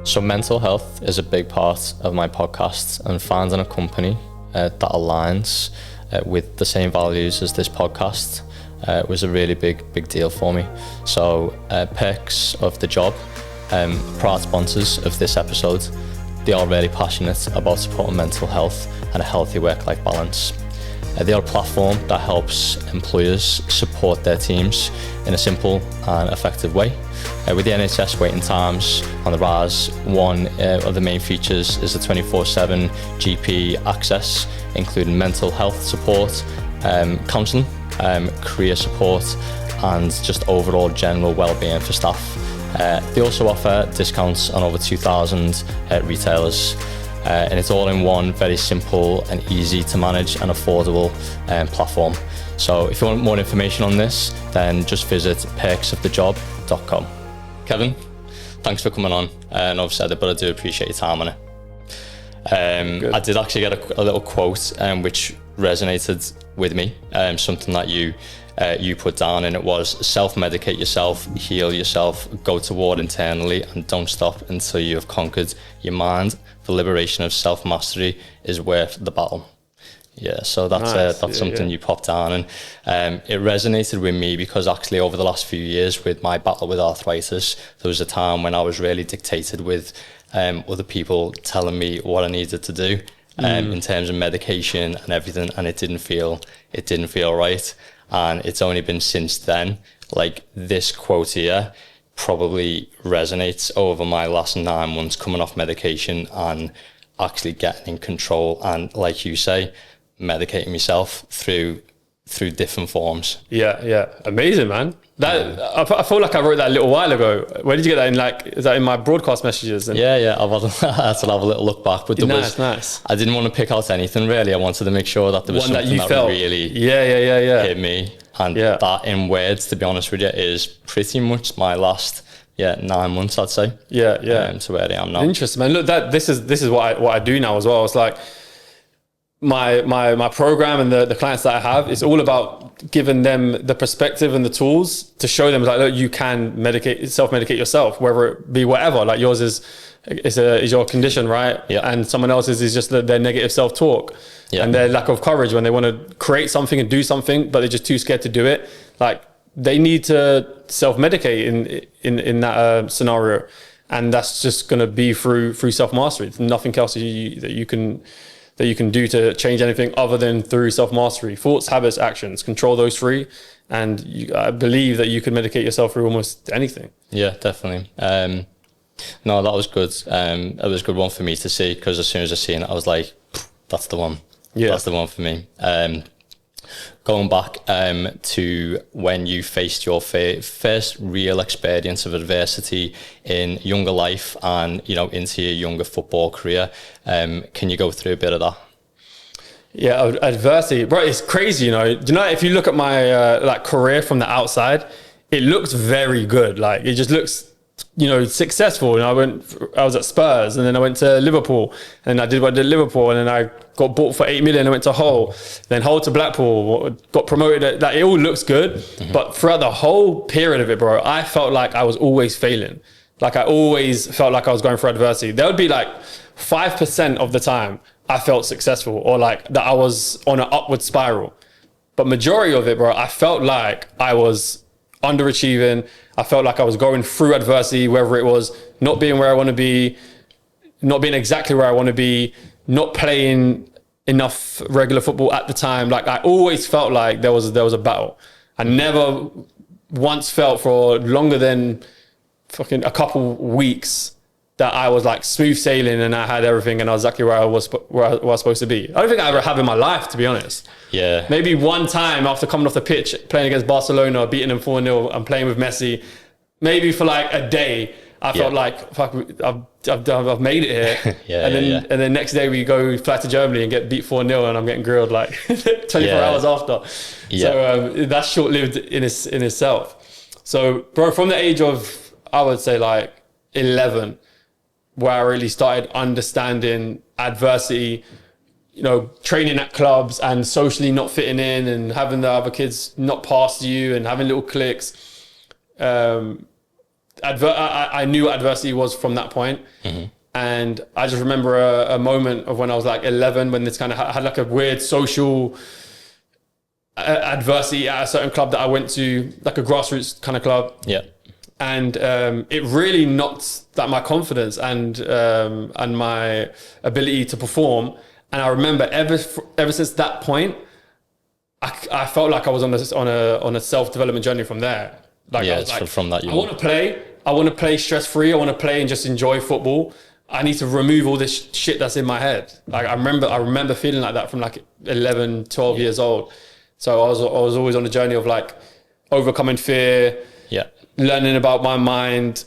So mental health is a big part of my podcast, and finding a company that aligns with the same values as this podcast was a really big deal for me. So Perks of the Job, proud sponsors of this episode, they are really passionate about supporting mental health and a healthy work-life balance. They are a platform that helps employers support their teams in a simple and effective way. With the NHS waiting times on the rise, one of the main features is the 24/7 GP access, including mental health support, counselling, career support, and just overall general well-being for staff. They also offer discounts on over 2,000 retailers. And it's all in one very simple and easy to manage and affordable platform. So if you want more information on this, then just visit perksofthejob.com. Kevin, thanks for coming on. And obviously, but I do appreciate your time on it. I did actually get a little quote which resonated with me, something that you put down, and it was: self-medicate yourself, heal yourself, go to war internally, and don't stop until you have conquered your mind. The liberation of self-mastery is worth the battle. Yeah, so that's nice. Something you popped down, and it resonated with me because actually over the last few years with my battle with arthritis, there was a time when I was really dictated with other people telling me what I needed to do in terms of medication and everything, and it didn't feel right. And it's only been since then, like this quote here probably resonates over my last 9 months coming off medication and actually getting in control, and like you say, medicating myself through different forms. Yeah, amazing, man. That I feel like I wrote that a little while ago. Where did you get that in? Like, is that in my broadcast messages? Yeah. I'll have a little look back, but nice. I didn't want to pick out anything really. I wanted to make sure that there was something that really hit me. And that in words, to be honest with you, is pretty much my last 9 months, I'd say. To where I am now. Interesting, man. Look, this is what I do now as well. It's like my program and the clients that I have, it's all about giving them the perspective and the tools to show them, like, look, you can self-medicate yourself, whether it be whatever. Like yours is your condition, right? Yeah. And someone else's is just their negative self-talk and their lack of courage when they want to create something and do something, but they're just too scared to do it. Like they need to self-medicate in that scenario, and that's just going to be through self-mastery. There's nothing else that you can do to change anything other than through self-mastery. Thoughts, habits, actions, control those three. And I believe that you can medicate yourself through almost anything. Yeah, definitely. No, that was good. It was a good one for me to see, because as soon as I seen it, I was like, that's the one. Yeah. That's the one for me. Going back to when you faced your first real experience of adversity in younger life and, into your younger football career, can you go through a bit of that? Yeah, adversity, bro, it's crazy, Do you know, if you look at my career from the outside, it looks very good. Like it just looks, successful. I was at Spurs, and then I went to Liverpool, and I did what I did at Liverpool, and then I got bought for 8 million. I went to Hull, then Hull to Blackpool, got promoted. Like it all looks good, but throughout the whole period of it, bro, I felt like I was always failing. Like I always felt like I was going through adversity. There would be like 5% of the time I felt successful, or like that I was on an upward spiral. But majority of it, bro, I felt like I was underachieving. I felt like I was going through adversity, whether it was not being where I want to be, not being exactly where I want to be, not playing enough regular football at the time. Like I always felt like there was a battle. I never once felt for longer than fucking a couple weeks that I was like smooth sailing and I had everything and I was exactly where I was supposed to be. I don't think I ever have in my life, to be honest. Yeah. Maybe one time after coming off the pitch, playing against Barcelona, beating them 4-0 and playing with Messi, maybe for like a day, I felt like, fuck, I've made it here. And then next day we go fly to Germany and get beat 4-0 and I'm getting grilled like 24 hours after. Yeah. So that's short-lived in itself. So bro, from the age of, I would say like 11, where I really started understanding adversity, training at clubs and socially not fitting in and having the other kids not pass you and having little cliques. I knew what adversity was from that point. And I just remember a moment of when I was like 11, when this kind of had like a weird social adversity at a certain club that I went to, like a grassroots kind of club. Yeah. And it really knocked my confidence and my ability to perform. And I remember ever since that point, I felt like I was on a self-development journey from there. Like, yeah, I was like, from that. I want to play. I want to play stress-free. I want to play and just enjoy football. I need to remove all this shit that's in my head. Like, I remember feeling like that from like 11, 12 years old. So I was always on a journey of like overcoming fear, learning about my mind.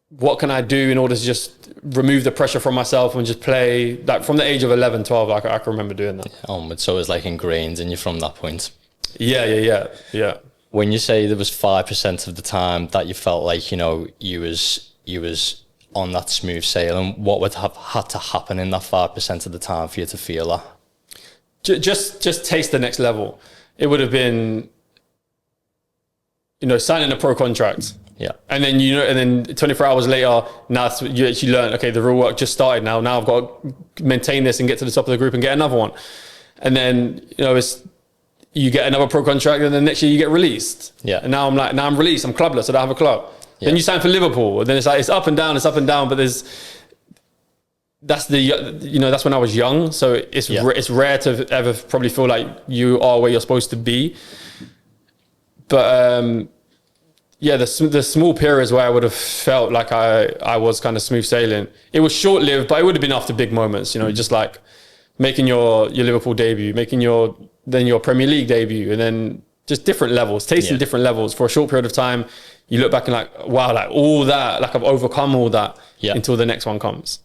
What can I do in order to just remove the pressure from myself and just play? Like from the age of 11, 12, I can remember doing that. So it was like ingrained in you from that point. Yeah. When you say there was 5% of the time that you felt like, you was on that smooth sailing, what would have had to happen in that 5% of the time for you to feel that? Just taste the next level. It would have been, signing a pro contract. Yeah. And then 24 hours later, now you actually learn, okay, the real work just started now. Now I've got to maintain this and get to the top of the group and get another one. And then, you get another pro contract and then next year you get released. Yeah. And now I'm released. I'm clubless. I don't have a club. Yeah. Then you sign for Liverpool. And then it's like, it's up and down, but that's when I was young. So it's rare to ever probably feel like you are where you're supposed to be. But, the small periods where I would have felt like I was kind of smooth sailing, it was short lived, but it would have been after big moments, just like making your Liverpool debut, making your Premier League debut, and then just different levels, tasting different levels for a short period of time. You look back and like, wow, like all that, like I've overcome all that until the next one comes.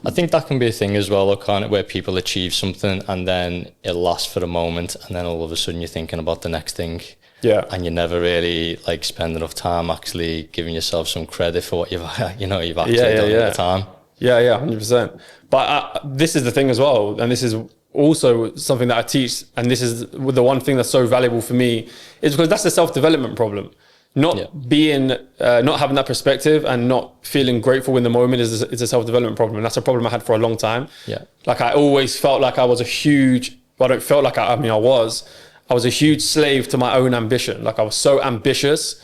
I think that can be a thing as well, can't it, where people achieve something and then it lasts for a moment and then all of a sudden you're thinking about the next thing. Yeah. And you never really like spend enough time actually giving yourself some credit for what you've actually done at the time. Yeah, 100%. But this is the thing as well. And this is also something that I teach. And this is the one thing that's so valuable for me, is because that's a self-development problem. Not having that perspective and not feeling grateful in the moment is a self-development problem. And that's a problem I had for a long time. Yeah. Like I always felt like I was a huge a huge slave to my own ambition. Like I was so ambitious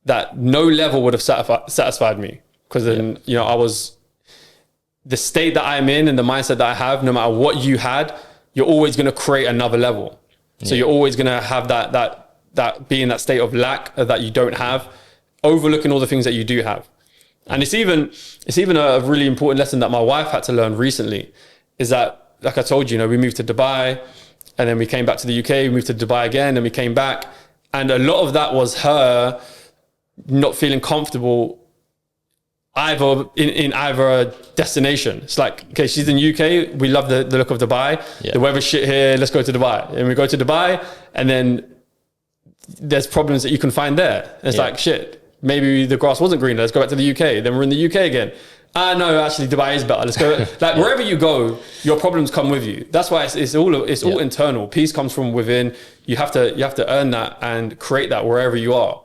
that no level would have satisfied me. Because then, I was, the state that I'm in and the mindset that I have, no matter what you had, you're always going to create another level. So you're always going to have that be in that state of lack that you don't have, overlooking all the things that you do have. And it's even a really important lesson that my wife had to learn recently, is that, like I told you, we moved to Dubai, and then we came back to the UK, we moved to Dubai again, and we came back. And a lot of that was her not feeling comfortable either in either a destination. It's like, okay, she's in UK, we love the look of Dubai. The weather's shit here, let's go to Dubai. And we go to Dubai, and then there's problems that you can find there. And it's like, shit, maybe the grass wasn't greener, let's go back to the UK. Then we're in the UK again. No, actually Dubai is better. Let's go. Like wherever you go, your problems come with you. That's why it's all internal. Peace comes from within. You have to earn that and create that wherever you are.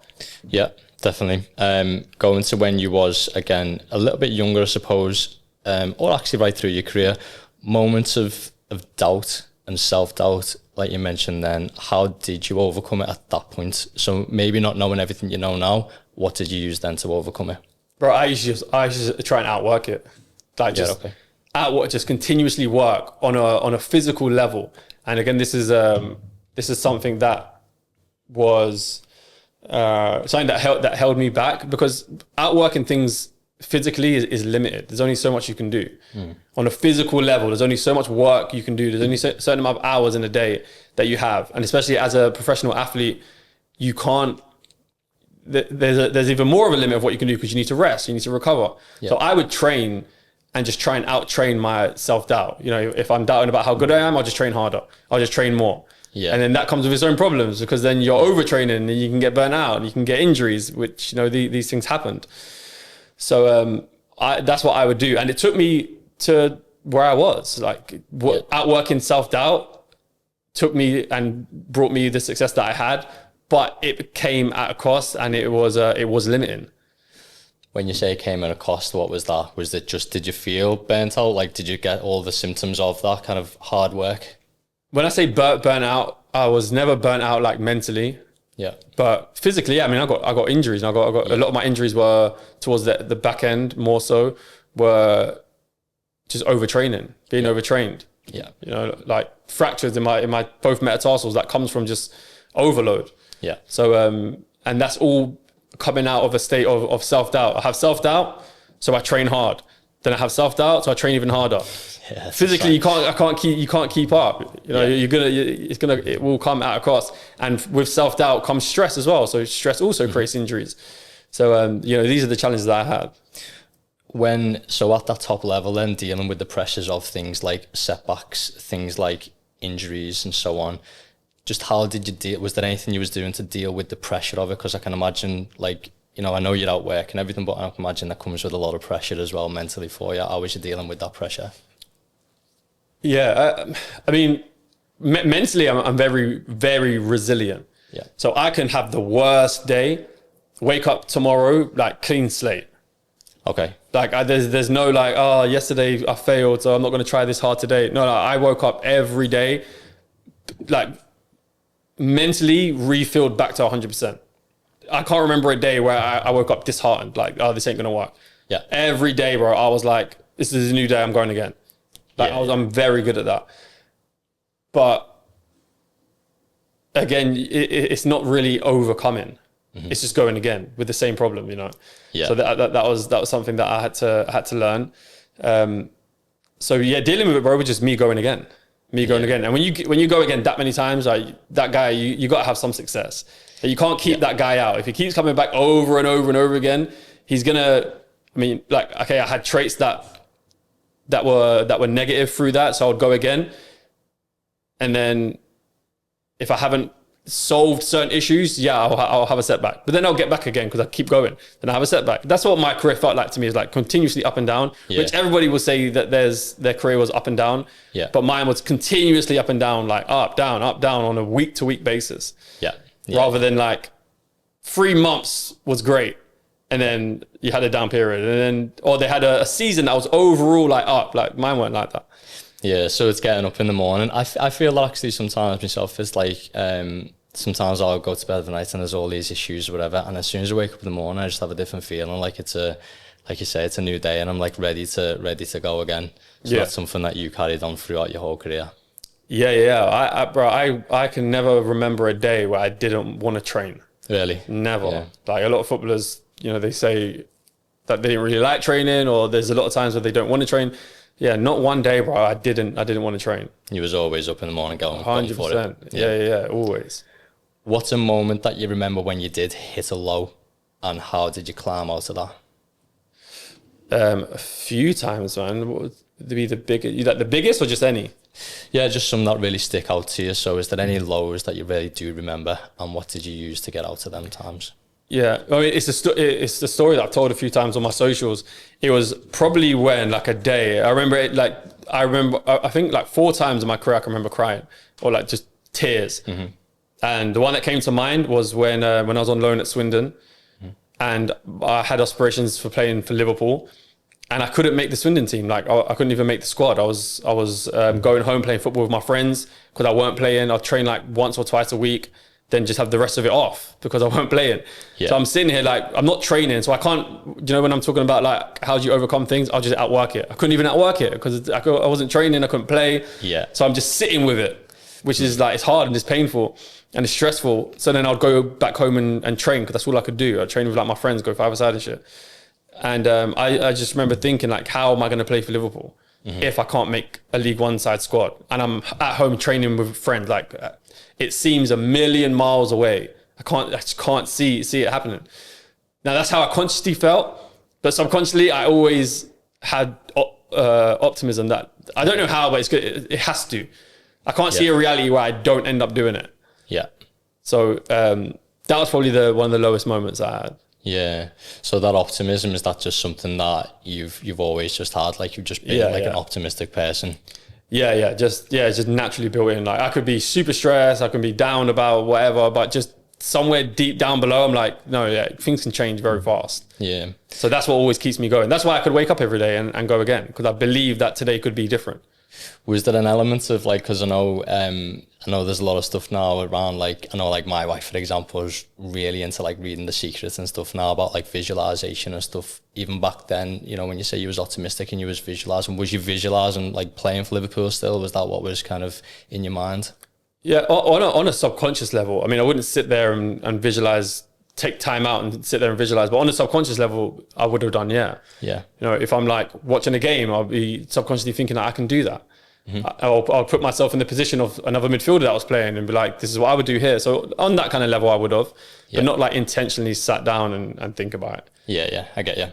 Yeah, definitely. Going to when you was, again, a little bit younger, I suppose, or actually right through your career, moments of doubt and self-doubt, like you mentioned then, how did you overcome it at that point? So maybe not knowing everything you know now, what did you use then to overcome it? Bro, I used to try and outwork it. Like just continuously work on a physical level. And again, this is something that was something that held me back, because outworking things physically is limited. There's only so much you can do. On a physical level. There's only so much work you can do. There's only a certain amount of hours in a day that you have. And especially as a professional athlete, you can't, there's even more of a limit of what you can do, because you need to rest, you need to recover. So I would train and just try and out-train my self-doubt. If I'm doubting about how good I am, I'll just train harder. I'll just train more. And then that comes with its own problems, because then you're overtraining and you can get burnt out and you can get injuries, which, these things happened. So that's what I would do. And it took me to where I was, like outworking self-doubt took me and brought me the success that I had. But it came at a cost, and it was limiting. When you say it came at a cost, what was that? Was it just, did you feel burnt out? Like, did you get all the symptoms of that kind of hard work? When I say burnt out, I was never burnt out like mentally. Yeah. But physically, yeah, I mean, I got injuries. And I got a lot of my injuries were towards the back end, more so, were just overtraining, being overtrained. Yeah. You know, like fractures in my both metatarsals, that comes from just overload. Yeah. So, and that's all coming out of a state of self-doubt. I have self-doubt, so I train hard. Then I have self-doubt, so I train even harder. Yeah, physically, you can't keep up. You know, it will come at a cost. And with self-doubt comes stress as well. So stress also creates injuries. So, you know, these are the challenges that I had. So at that top level, then dealing with the pressures of things like setbacks, things like injuries and so on, just how did you deal? Was there anything you was doing to deal with the pressure of it? Because I can imagine, like, you know, I know you're out work and everything, but I can imagine that comes with a lot of pressure as well mentally for you. How was you dealing with that pressure? Yeah, I mean, mentally, I'm very, very resilient. Yeah. So I can have the worst day, wake up tomorrow, like clean slate. Okay. Like there's no like, oh, yesterday I failed, so I'm not going to try this hard today. No, I woke up every day, like mentally refilled back to 100%. I can't remember a day where I woke up disheartened, like, oh, this ain't going to work. Yeah. Every day, bro, I was like, this is a new day, I'm going again. Like I'm very good at that. But again, it's not really overcoming. Mm-hmm. It's just going again with the same problem, you know? Yeah. So that was something that I had to learn. So yeah, dealing with it, bro, was just me going again. And when you go again that many times, like that guy, you got to have some success. You can't keep that guy out. If he keeps coming back over and over and over again, he's gonna, I mean, like, okay, I had traits that were negative through that. So I would go again. And then if I haven't solved certain issues, yeah, I'll have a setback. But then I'll get back again because I keep going. Then I have a setback. That's what my career felt like to me, is like continuously up and down, which everybody will say that their career was up and down. Yeah. But mine was continuously up and down, like up, down on a week to week basis. Yeah. Rather than like 3 months was great. And then you had a down period, and then, or they had a season that was overall like up. Like mine weren't like that. Yeah, so it's getting up in the morning. I feel like actually sometimes myself is like, sometimes I'll go to bed at the night and there's all these issues or whatever, and as soon as I wake up in the morning, I just have a different feeling. Like like you say, it's a new day, and I'm like ready to go again. So that's something that you carried on throughout your whole career. Yeah. I can never remember a day where I didn't want to train. Really? Never. Yeah. Like a lot of footballers, you know, they say that they didn't really like training, or there's a lot of times where they don't want to train. Yeah, not one day, bro. I didn't want to train. You was always up in the morning going 100%. Yeah, always. What's a moment that you remember when you did hit a low, and how did you climb out of that? A few times, man. What would be the biggest? You like the biggest or just any? Yeah, just some that really stick out to you. So is there any lows that you really do remember, and what did you use to get out of them times? Yeah, I mean, it's the story that I've told a few times on my socials. It was probably when, like, a day, I remember it, like, I think like 4 times in my career I can remember crying, or like just tears. Mm-hmm. And the one that came to mind was when I was on loan at Swindon, and I had aspirations for playing for Liverpool, and I couldn't make the Swindon team. Like, I couldn't even make the squad. I was going home playing football with my friends because I weren't playing. I'd train like once or twice a week, then just have the rest of it off because I weren't playing. Yeah. So I'm sitting here like, I'm not training, so I can't, you know, when I'm talking about like, how do you overcome things? I'll just outwork it. I couldn't even outwork it because I wasn't training, I couldn't play. Yeah. So I'm just sitting with it, which is like, it's hard and it's painful and it's stressful. So then I'd go back home and train because that's all I could do. I'd train with like my friends, go 5-a-side and shit. And I just remember thinking like, how am I going to play for Liverpool if I can't make a League One side squad? And I'm at home training with friends. Like, it seems a million miles away. I just can't see it happening. Now that's how I consciously felt, but subconsciously I always had optimism that, I don't know how, but it's good. It has to. I can't see a reality where I don't end up doing it. Yeah. So that was probably one of the lowest moments I had. Yeah. So that optimism, is that just something that you've always just had? Like, you've just been an optimistic person? It's just naturally built in. Like, I could be super stressed, I could be down about whatever, but just somewhere deep down below, I'm like, no, yeah, things can change very fast. Yeah. So that's what always keeps me going. That's why I could wake up every day and go again, because I believe that today could be different. Was there an element of like, because I know there's a lot of stuff now around like, I know like my wife, for example, is really into like reading The Secret and stuff now about like visualization and stuff. Even back then, you know, when you say you was optimistic and you was visualizing, was you visualizing like playing for Liverpool still? Was that what was kind of in your mind? Yeah, on a subconscious level. I mean, I wouldn't sit there and visualize, take time out and sit there and visualize, but on a subconscious level, I would have done, yeah. Yeah. You know, if I'm like watching a game, I'll be subconsciously thinking that I can do that. I'll put myself in the position of another midfielder that was playing and be like, this is what I would do here. So on that kind of level, I would have, but not like intentionally sat down and think about it. Yeah, I get you.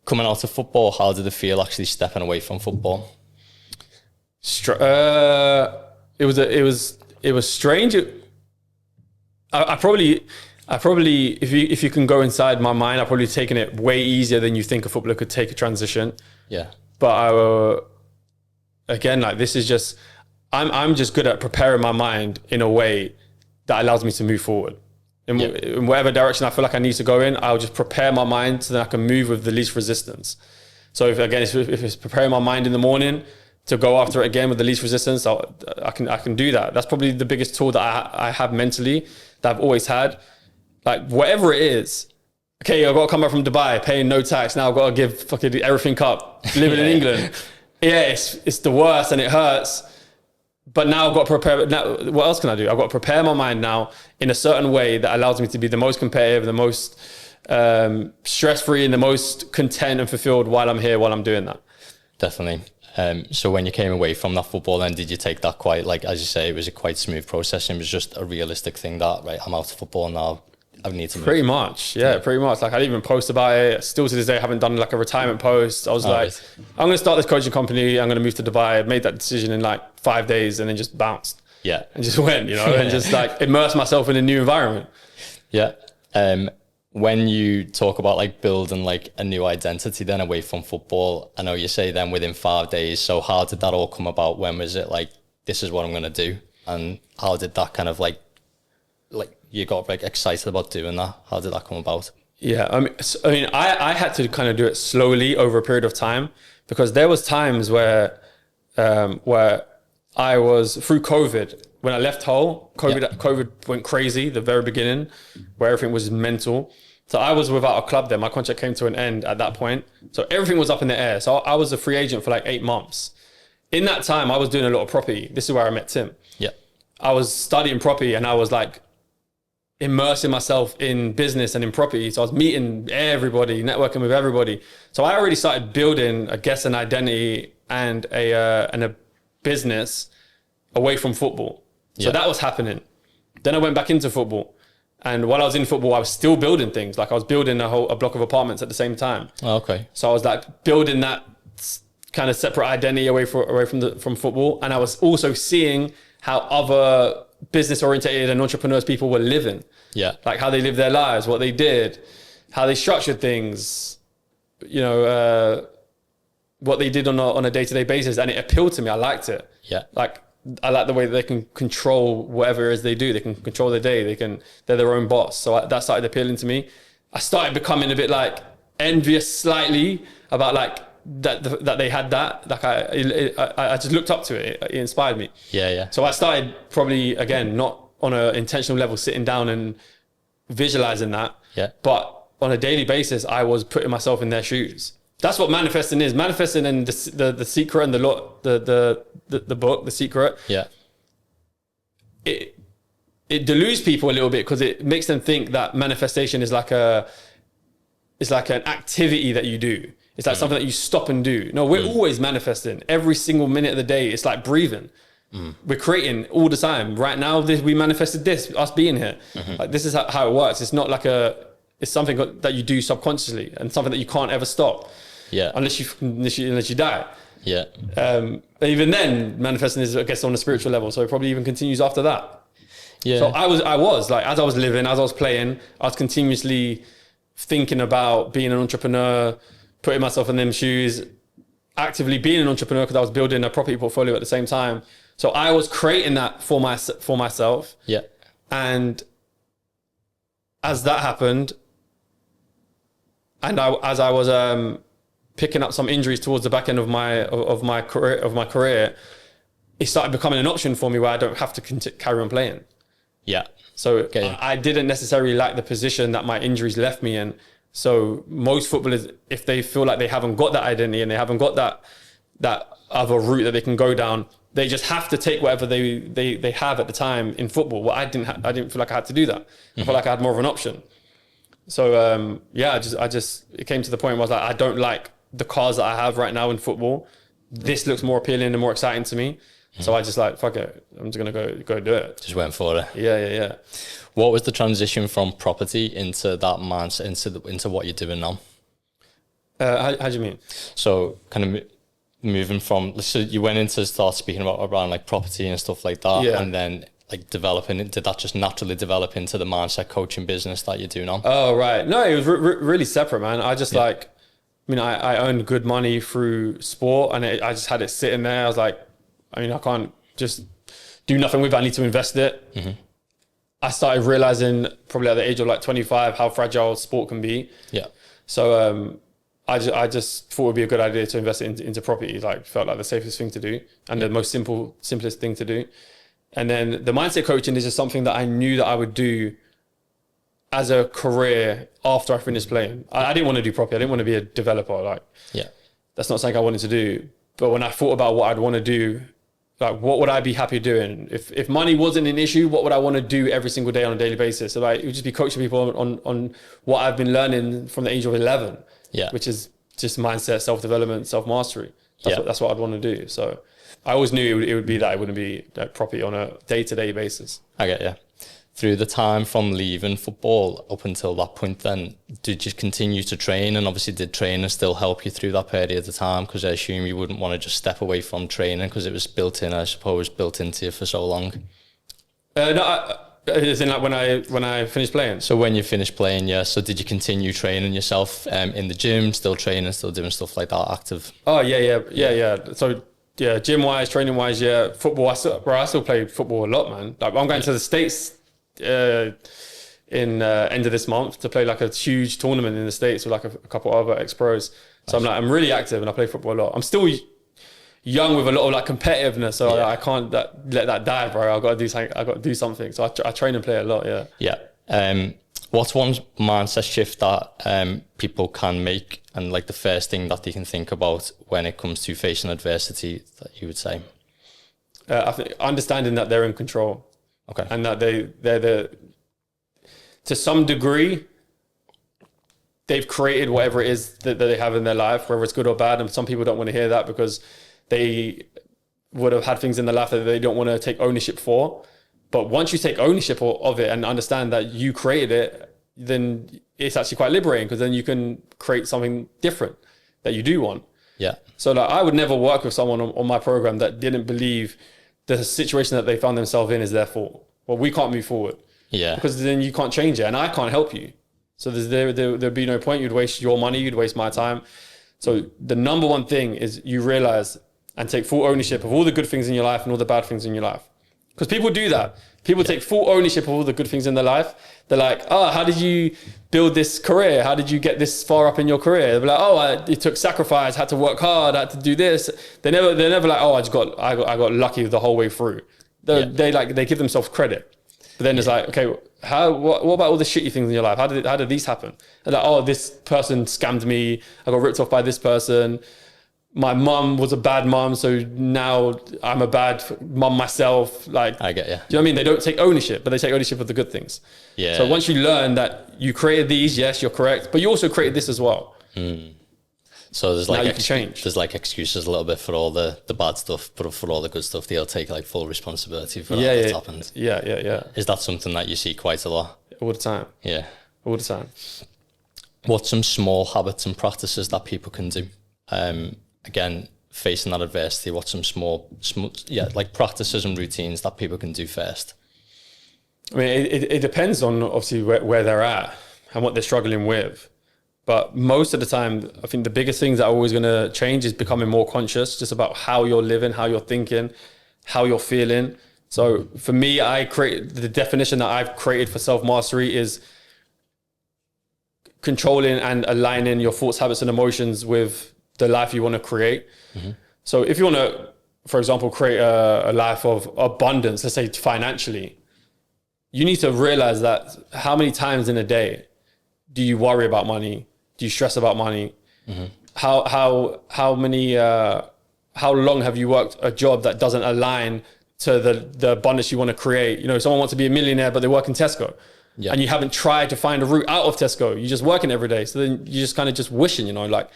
Coming out of football, how did it feel actually stepping away from football? It was strange. I probably, if you can go inside my mind, I've probably taken it way easier than you think a footballer could take a transition. Yeah. But again, like this is just, I'm just good at preparing my mind in a way that allows me to move forward. In whatever direction I feel like I need to go in, I'll just prepare my mind so that I can move with the least resistance. So if it's preparing my mind in the morning to go after it again with the least resistance, I can do that. That's probably the biggest tool that I have mentally, that I've always had. Like whatever it is, okay, I've got to come back from Dubai, paying no tax. Now I've got to give fucking everything up, living in England. Yeah, it's the worst and it hurts. But now I've got to prepare. Now, what else can I do? I've got to prepare my mind now in a certain way that allows me to be the most competitive, the most stress-free, and the most content and fulfilled while I'm here, while I'm doing that. Definitely. So when you came away from that football, then did you take that quite, like, as you say, it was a quite smooth process and it was just a realistic thing that, right, I'm out of football now, I need to move? Pretty much, yeah, pretty much. Like I didn't even post about it. Still to this day, I haven't done like a retirement post. I was I'm going to start this coaching company. I'm going to move to Dubai. I made that decision in like 5 days and then just bounced. Yeah. And just went, you know, and just like immerse myself in a new environment. Yeah. When you talk about like building like a new identity then away from football, I know you say then within 5 days. So how did that all come about? When was it like, this is what I'm going to do? And how did that kind of like you got like excited about doing that? How did that come about? Yeah, I had to kind of do it slowly over a period of time, because there was times where I was through COVID. When I left Hull, COVID went crazy, the very beginning, where everything was mental. So I was without a club then. My contract came to an end at that point. So everything was up in the air. So I was a free agent for like 8 months. In that time, I was doing a lot of property. This is where I met Tim. Yeah. I was studying property and I was like immersing myself in business and in property. So I was meeting everybody, networking with everybody. So I already started building, I guess, an identity and a business away from football. So that was happening. Then I went back into football. And while I was in football, I was still building things. Like I was building a block of apartments at the same time. Oh, okay. So I was like building that kind of separate identity away from football. And I was also seeing how other business oriented and entrepreneurs people were living. Yeah. Like how they lived their lives, what they did, how they structured things, you know, what they did on a day-to-day basis. And it appealed to me. I liked it. Yeah. Like I like the way that they can control whatever it is they do. They can control their day. They're their own boss. So that started appealing to me. I started becoming a bit like envious slightly about like that they had that. Like I just looked up to it. It inspired me. Yeah. So I started probably, again, not on an intentional level, sitting down and visualizing that. Yeah. But on a daily basis, I was putting myself in their shoes. That's what manifesting is. Manifesting and the secret and the book, The Secret. Yeah. It deludes people a little bit because it makes them think that manifestation is like an activity that you do. It's like something that you stop and do. No, we're always manifesting. Every single minute of the day, it's like breathing. We're creating all the time. Right now, we manifested this, us being here. Like this is how it works. It's not like it's something that you do subconsciously and something that you can't ever stop. Yeah. Unless you die. Yeah. Even then, manifesting is, I guess, on a spiritual level. So it probably even continues after that. Yeah. So I was like, as I was living, as I was playing, I was continuously thinking about being an entrepreneur, putting myself in them shoes, actively being an entrepreneur because I was building a property portfolio at the same time. So I was creating that for myself. Yeah. And as that happened, and as I was picking up some injuries towards the back end of my career, it started becoming an option for me where I don't have to carry on playing. Yeah. So Okay. I didn't necessarily like the position that my injuries left me in. So most footballers, if they feel like they haven't got that identity and they haven't got that other route that they can go down, they just have to take whatever they have at the time in football. Well, I didn't feel like I had to do that. I felt like I had more of an option. So I just it came to the point where I was like, I don't like the cars that I have right now in football. This looks more appealing and more exciting to me. So I just like, fuck it, I'm just gonna go do it. Just went for it. Yeah. What was the transition from property into that mindset, into what you're doing now? How do you mean? So kind of moving from, so you went into start speaking around like property and stuff like that, Yeah. and then like developing it. Did that just naturally develop into the mindset coaching business that you do now? Oh, right. No, it was really separate, man. I just I earned good money through sport, and I just had it sitting there. I was like, I can't just do nothing with it. I need to invest it. Mm-hmm. I started realizing probably at the age of like 25 how fragile sport can be. Yeah. So I just thought it would be a good idea to invest it into property. Like, felt like the safest thing to do and the most simplest thing to do. And then the mindset coaching is just something that I knew that I would do as a career after I finished playing. I didn't want to do property. I didn't want to be a developer. Like, Yeah. that's not something I wanted to do. But when I thought about what I'd want to do, like, what would I be happy doing? If money wasn't an issue, what would I want to do every single day on a daily basis? So like, it would just be coaching people on what I've been learning from the age of 11, Yeah. which is just mindset, self-development, self-mastery. Yeah. That's what I'd want to do. So I always knew it would be that. It wouldn't be like property on a day-to-day basis. I get you. Through the time from leaving football up until that point, then did you continue to train? And obviously, did training still help you through that period of time? Because I assume you wouldn't want to just step away from training because it was built into you for so long. No, as in like when I finished playing. So when you finished playing, yeah. So did you continue training yourself in the gym, still training, still doing stuff like that, active? Oh yeah. So yeah, gym wise, training wise, yeah. Football, I still play football a lot, man. Like, I'm going to the States in end of this month to play like a huge tournament in the States with like a couple other ex-pros. So I'm really active and I play football a lot. I'm still young with a lot of like competitiveness, so I can't let that die, bro. I got to do something. So I train and play a lot. Yeah. What's one mindset shift that people can make, and like the first thing that they can think about when it comes to facing adversity that you would say? I think understanding that they're in control. Okay. And that they're to some degree, they've created whatever it is that they have in their life, whether it's good or bad. And some people don't want to hear that because they would have had things in their life that they don't want to take ownership for. But once you take ownership of it and understand that you created it, then it's actually quite liberating, because then you can create something different that you do want. Yeah. So like, I would never work with someone on my program that didn't believe the situation that they found themselves in is their fault. Well, we can't move forward. Yeah. Because then you can't change it and I can't help you. So there'd be no point. You'd waste your money, you'd waste my time. So the number one thing is you realize and take full ownership of all the good things in your life and all the bad things in your life. Because people do that. People take full ownership of all the good things in their life. They're like, oh, how did you build this career? How did you get this far up in your career? They'll be like, oh, it took sacrifice, had to work hard, had to do this. They're never like, oh, I got lucky the whole way through. They give themselves credit. But then it's like, okay, what about all the shitty things in your life? How did these happen? And like, oh, this person scammed me. I got ripped off by this person. My mum was a bad mum, so now I'm a bad mum myself. Like, I get you. Do you know what I mean? They don't take ownership, but they take ownership of the good things. Yeah. So once you learn that you created these, yes, you're correct, but you also created this as well. So there's like Now you can change. There's like excuses a little bit for all the bad stuff, but for all the good stuff, they'll take like full responsibility for that's happened. Yeah. Is that something that you see quite a lot? All the time. Yeah. All the time. What's some small habits and practices that people can do? Again, facing that adversity, what's some small, like practices and routines that people can do first? I mean, it depends on obviously where they're at and what they're struggling with. But most of the time, I think the biggest things that are always going to change is becoming more conscious just about how you're living, how you're thinking, how you're feeling. So for me, the definition that I've created for self-mastery is controlling and aligning your thoughts, habits, and emotions with the life you want to create. So if you want to, for example, create a life of abundance, let's say financially, you need to realize that how many times in a day do you worry about money? Do you stress about money? How long have you worked a job that doesn't align to the abundance you want to create? You know, someone wants to be a millionaire, but they work in Tesco. Yeah. And you haven't tried to find a route out of Tesco. You're just working every day. So then you're just kind of just wishing, you know, like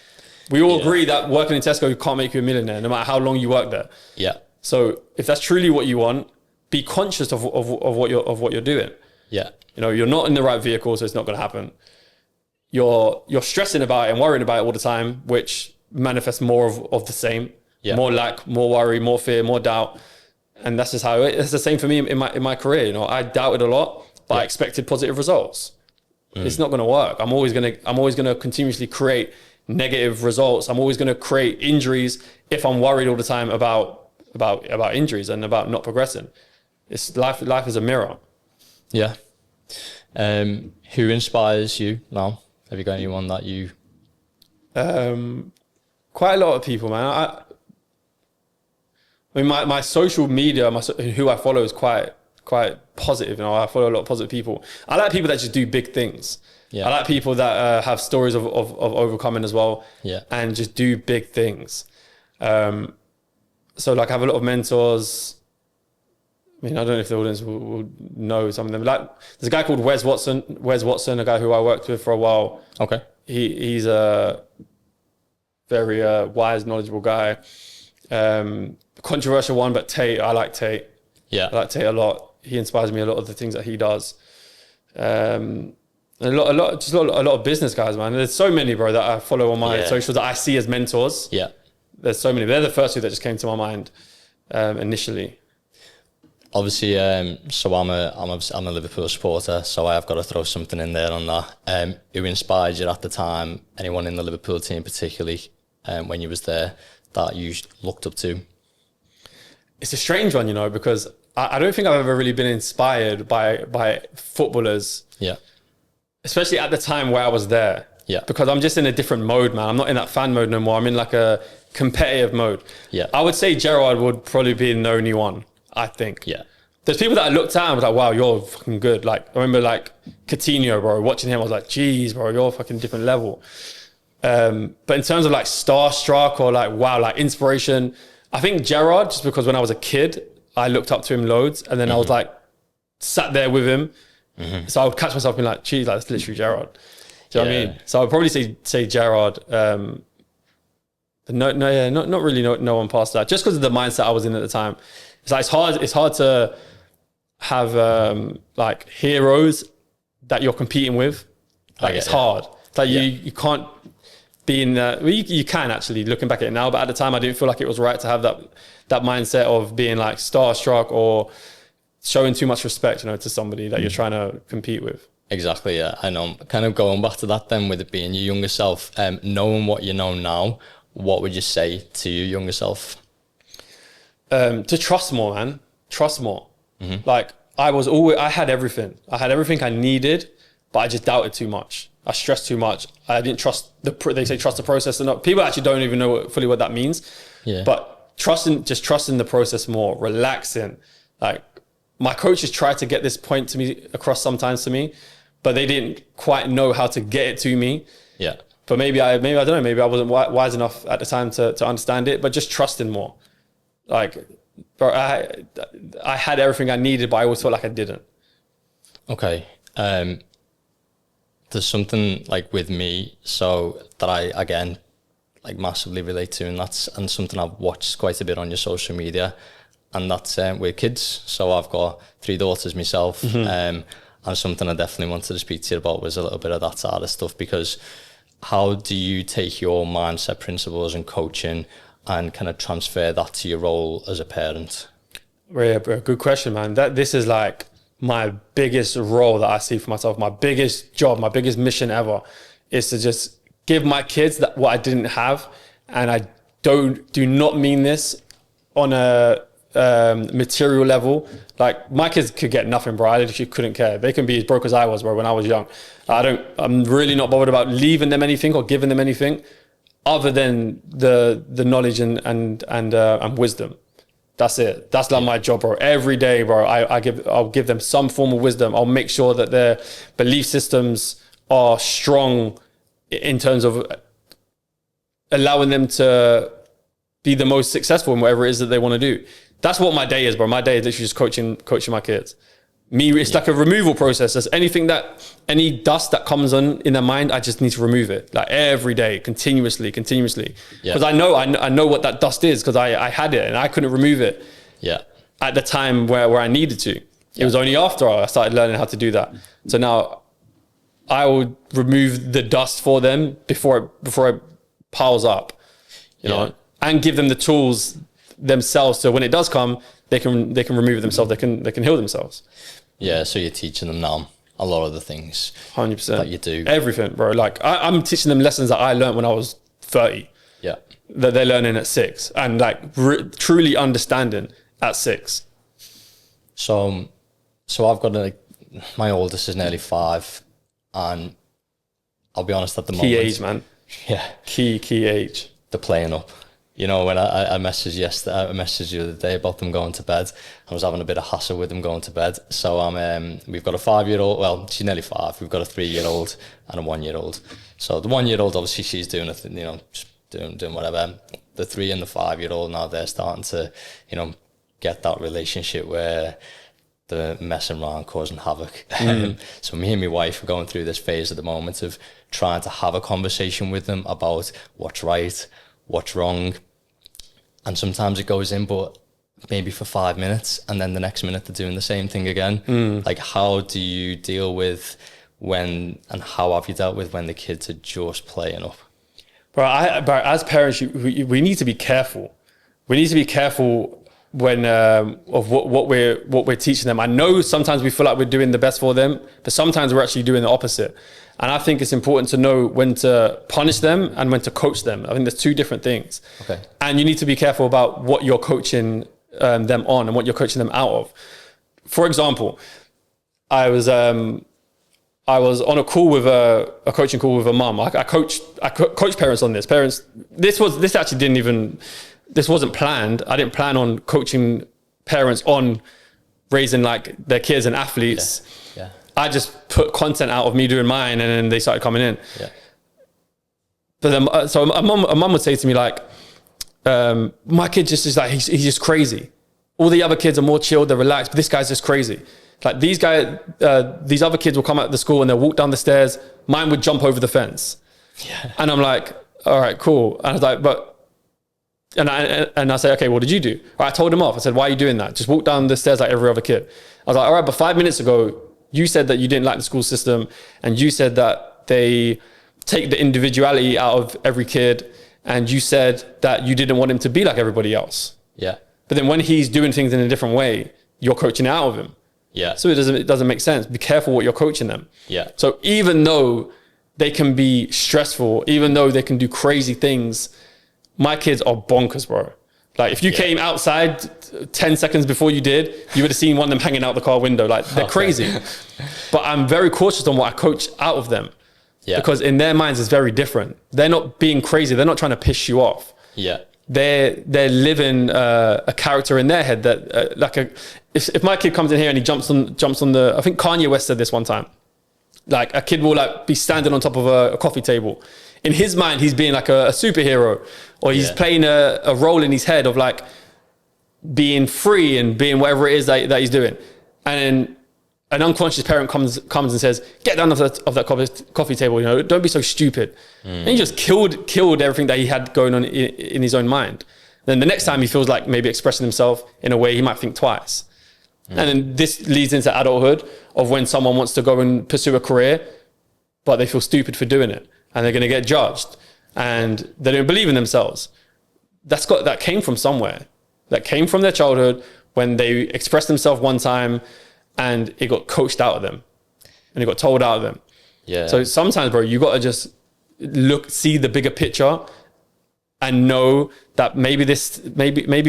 we all agree that working in Tesco can't make you a millionaire no matter how long you work there. Yeah. So if that's truly what you want, be conscious of what you're doing. Yeah. You know, you're not in the right vehicle, so it's not going to happen. You're stressing about it and worrying about it all the time, which manifests more of the same. Yeah. More lack, more worry, more fear, more doubt. And that's just how it's the same for me in my career. You know, I doubted a lot, but I expected positive results. It's not going to work. I'm always going to continuously create negative results. I'm always going to create injuries if I'm worried all the time about injuries and about not progressing. It's life is a mirror. Yeah. Who inspires you now? Have you got anyone that you? Quite a lot of people, man. I mean, my social media, who I follow is quite positive. You know, I follow a lot of positive people. I like people that just do big things. Yeah. I like people that have stories of overcoming as well. Yeah. And just do big things. So like I have a lot of mentors. I mean, I don't know if the audience will know some of them. Like there's a guy called Wes Watson, a guy who I worked with for a while. Okay. He's a very wise, knowledgeable guy. Controversial one, but Tate, I like Tate. Yeah. I like Tate a lot. He inspires me a lot of the things that he does. A lot of business guys, man. There's so many, bro, that I follow on my socials that I see as mentors. Yeah. There's so many. They're the first two that just came to my mind initially. Obviously, so I'm a Liverpool supporter, so I have got to throw something in there on that. Who inspired you at the time? Anyone in the Liverpool team particularly, when you was there, that you looked up to? It's a strange one, you know, because I don't think I've ever really been inspired by footballers. Yeah. Especially at the time where I was there. Yeah. Because I'm just in a different mode, man. I'm not in that fan mode no more. I'm in like a competitive mode. Yeah. I would say Gerrard would probably be the only one, I think. Yeah. There's people that I looked at and was like, wow, you're fucking good. Like, I remember like Coutinho, bro, watching him, I was like, geez, bro, you're a fucking different level. But in terms of like starstruck or like, wow, like inspiration, I think Gerrard, just because when I was a kid, I looked up to him loads. And then I was like, sat there with him. So I would catch myself being like, geez, like, that's literally Gerrard. Do you know what I mean? So I'd probably say Gerrard. Not really no one past that. Just because of the mindset I was in at the time. It's like it's hard to have like heroes that you're competing with. Like it's hard. It's like you can't be in that. Well, you can actually, looking back at it now, but at the time I didn't feel like it was right to have that mindset of being like starstruck or showing too much respect, you know, to somebody that you're trying to compete with. Exactly, yeah. I know. Kind of going back to that then, with it being your younger self, knowing what you know now, what would you say to your younger self? To trust more, man. Trust more. Like I had everything. I had everything I needed, but I just doubted too much. I stressed too much. I didn't trust they say trust the process. And people actually don't even know fully what that means. Yeah. But trusting the process more, relaxing. Like my coaches tried to get this point to me across sometimes to me, but they didn't quite know how to get it to me. Yeah. But maybe I don't know. Maybe I wasn't wise enough at the time to understand it. But just trusting more. Like, bro, I had everything I needed, but I always felt like I didn't. Okay. There's something like with me, so that I again like massively relate to, and something I've watched quite a bit on your social media, and that's with kids. So I've got 3 daughters myself, and something I definitely wanted to speak to you about was a little bit of that side of stuff, because how do you take your mindset principles and coaching and kind of transfer that to your role as a parent? Yeah, good question, man. This is like my biggest role that I see for myself. My biggest job, my biggest mission ever is to just give my kids what I didn't have. And I do not mean this on a material level. Like my kids could get nothing, bro. I literally couldn't care. They can be as broke as I was, bro, when I was young. I'm really not bothered about leaving them anything or giving them anything other than the knowledge and wisdom. That's it. That's like my job, bro. Every day, bro, I'll give them some form of wisdom. I'll make sure that their belief systems are strong in terms of allowing them to be the most successful in whatever it is that they want to do. That's what my day is, bro. My day is literally just coaching my kids. It's like a removal process. There's any dust that comes on in their mind, I just need to remove it. Like every day, continuously. Because I know what that dust is, because I had it and I couldn't remove it at the time where I needed to. It was only after I started learning how to do that. So now I will remove the dust for them before it piles up, you know, and give them the tools themselves. So when it does come, they can remove it themselves. They can heal themselves. Yeah, so you're teaching them now a lot of the things 100% that you do. Everything, bro. Like I'm teaching them lessons that I learned when I was 30. Yeah. That they're learning at 6 and like truly understanding at 6. So I've got my oldest is nearly 5, and I'll be honest, at the moment. Key age, man. Yeah. Key age. They're playing up. You know, when I messaged you the other day about them going to bed, I was having a bit of hassle with them going to bed. So we've got a 5-year-old, well, she's nearly 5. We've got a 3-year-old and a 1-year-old. So the 1-year-old, obviously she's doing a thing, you know, just doing whatever. The 3 and the 5-year-old, now they're starting to, you know, get that relationship where they're messing around, causing havoc. So me and my wife are going through this phase at the moment of trying to have a conversation with them about what's right, what's wrong. And sometimes it goes in, but maybe for 5 minutes, and then the next minute they're doing the same thing again. Like, how do you deal with and how have you dealt with when the kids are just playing up? But as parents, we need to be careful. We need to be careful when of what we're teaching them. I know sometimes we feel like we're doing the best for them, but sometimes we're actually doing the opposite. And I think it's important to know when to punish them and when to coach them. I think there's 2 different things. Okay. And you need to be careful about what you're coaching them on and what you're coaching them out of. For example, I was on a call with a coaching call with a mum. I coach parents on this. This wasn't planned. I didn't plan on coaching parents on raising like their kids and athletes. Yeah. I just put content out of me doing mine, and then they started coming in. Yeah. But then, so a mum would say to me like, my kid just is like, he's just crazy. All the other kids are more chilled, they're relaxed, but this guy's just crazy. Like these other kids will come out of the school and they'll walk down the stairs. Mine would jump over the fence. Yeah. And I'm like, all right, cool. And I was like, and I say, okay, what did you do? I told him off. I said, why are you doing that? Just walk down the stairs like every other kid. I was like, all right, but 5 minutes ago, you said that you didn't like the school system, and you said that they take the individuality out of every kid, and you said that you didn't want him to be like everybody else. Yeah. But then when he's doing things in a different way, you're coaching it out of him. Yeah. So it doesn't make sense. Be careful what you're coaching them. Yeah. So even though they can be stressful, even though they can do crazy things, my kids are bonkers, bro. Like if you came outside 10 seconds before you did, you would have seen one of them hanging out the car window. Like they're crazy. But I'm very cautious on what I coach out of them. Yeah. Because in their minds it's very different. They're not being crazy. They're not trying to piss you off. Yeah. They're living a character in their head that if my kid comes in here and he jumps on the, I think Kanye West said this one time, like a kid will like be standing on top of a coffee table. In his mind, he's being like a superhero, or he's playing a role in his head of like being free and being whatever it is that he's doing. And then an unconscious parent comes and says, get down off that coffee table, you know, don't be so stupid. And he just killed everything that he had going on in his own mind. Then the next time he feels like maybe expressing himself in a way, he might think twice. And then this leads into adulthood of when someone wants to go and pursue a career, but they feel stupid for doing it. And they're going to get judged, and they don't believe in themselves. That came from somewhere. That came from their childhood when they expressed themselves one time, and it got coached out of them, and it got told out of them. Yeah. So sometimes, bro, you got to just see the bigger picture, and know that maybe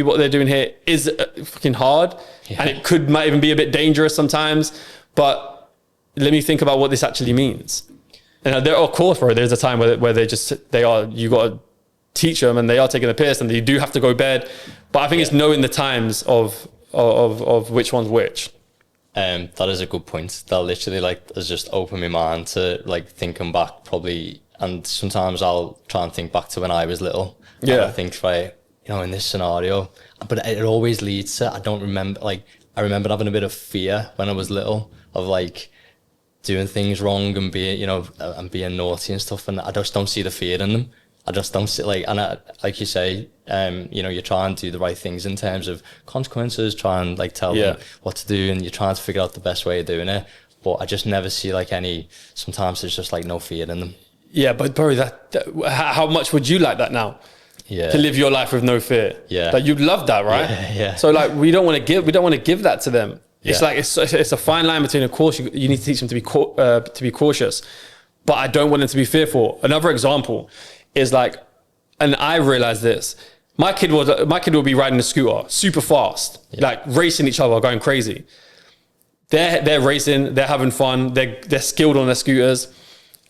what they're doing here is fucking hard, and it might even be a bit dangerous sometimes, but let me think about what this actually means. And there, of course, bro, there's a time where you got to teach them, and they are taking the piss, and you do have to go bed. But I think it's knowing the times of which one's which. That is a good point. That literally has just opened my mind to thinking back probably, and sometimes I'll try and think back to when I was little. Yeah. And I think, right, in this scenario, but it always leads to, I don't remember, I remember having a bit of fear when I was little of doing things wrong and being, and being naughty and stuff. And I just don't see the fear in them. I just don't see like you say, you try and do the right things in terms of consequences, try and tell them what to do, and you're trying to figure out the best way of doing it. But I just never see sometimes there's just no fear in them. Yeah, but bro, how much would you like that now? Yeah. To live your life with no fear. Yeah. You'd love that, right? Yeah. So we don't want to give that to them. It's it's a fine line between, of course, you need to teach them to be cautious, but I don't want them to be fearful. Another example is and I realized this. My kid will be riding a scooter super fast, racing each other, going crazy. They're racing, they're having fun, they're skilled on their scooters,